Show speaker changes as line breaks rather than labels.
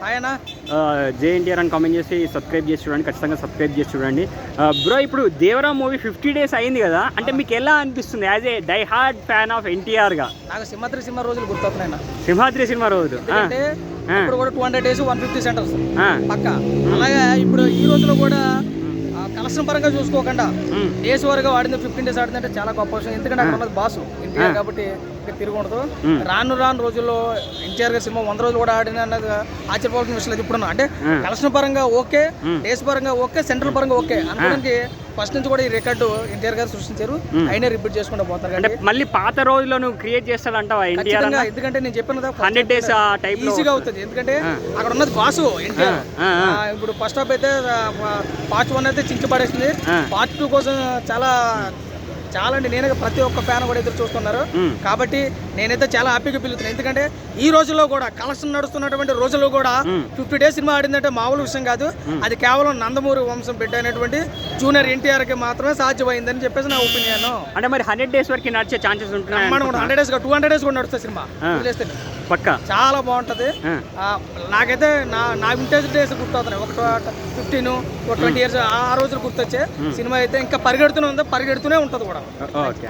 ఆయన
జేఎన్టీఆర్ అని కామెంట్ చేసి సబ్స్క్రైబ్ చేసి చూడండి, ఖచ్చితంగా సబ్స్క్రైబ్ చేసి చూడండి. బ్రో ఇప్పుడు దేవరా మూవీ 50 days అయింది కదా, అంటే మీకు ఎలా అనిపిస్తుంది as a die hard fan of NTR గా?
నాకు సింహాద్రి సినిమా రోజులు గుర్తొస్తున్నాయి.
సింహాద్రి సినిమా రోజు
ఇప్పుడు కూడా 200 days 150 centers పక్క. అలాగే ఇప్పుడు ఈ రోజులో కూడా కలెక్షన్ పరంగా చూసుకోకుండా డేస్ వరకు వాడింది 15 days ఆడిందంటే చాలా గొప్ప విషయం. ఎందుకంటే అక్కడ ఉన్నది బాసు ఎన్టీఆర్ కాబట్టి తిరిగి ఉండదు. రాను రోజుల్లో ఎన్టీఆర్ గారి సినిమా 100 రోజులు కూడా ఆడిన అన్నది ఆశ్చర్యపోవాల్సిన విషయం లేదు. ఇప్పుడు అంటే కలెక్షన్ పరంగా ఓకే, డేస్ పరంగా ఓకే, సెంట్రల్ పరంగా ఓకే అనుకోవడానికి ఫస్ట్ నుంచి కూడా ఈ రికార్డు ఎన్టీఆర్ గారు సృష్టించారు. అయినా రిపీట్ చేసుకుంటూ పోతారు.
అంటే మళ్ళీ పాత రోజుల్లో నువ్వు క్రియేట్ చేస్తాడంటావా ఎన్టీఆర్?
ఎందుకంటే నేను చెప్పిన
100 days టైప్
ఈజీగా అవుతుంది. ఎందుకంటే అక్కడ ఉన్నది బాసు ఎన్టీఆర్. ఇప్పుడు ఫస్ట్ హాఫ్ అయితే పార్ట్ 1 అయితే చించి పడేసింది. పార్ట్ 2 కోసం చాలా అండి నేను ప్రతి ఒక్క ఫ్యాన్ కూడా ఎదురు చూస్తున్నారు. కాబట్టి నేనైతే చాలా హ్యాపీగా పిలుతున్నాను. ఎందుకంటే ఈ రోజుల్లో కూడా కలెక్షన్ నడుస్తున్నటువంటి రోజుల్లో కూడా 50 days సినిమా ఆడిందంటే మామూలు విషయం కాదు. అది కేవలం నందమూరి వంశం బిడ్డ అయినటువంటి జూనియర్ ఎన్టీఆర్ కి మాత్రమే సాధ్యమైందని చెప్పేసి నా ఒపీనియన్.
అంటే మరి 100 days వరకు నడిచే ఛాన్సెస్ ఉంటాయి.
100 days 200 days కూడా నడుస్తుంది సినిమా.
పక్కా
చాలా బాగుంటది. నాకైతే నా వింటేజ్ డేస్ గుర్తవుతున్నాయి. ఒక 15 20 years ఆ రోజులు గుర్తొచ్చే సినిమా అయితే ఇంకా పరిగెడుతూనే ఉంటుంది, పరిగెడుతూనే ఉంటుంది కూడా.
ఓకే.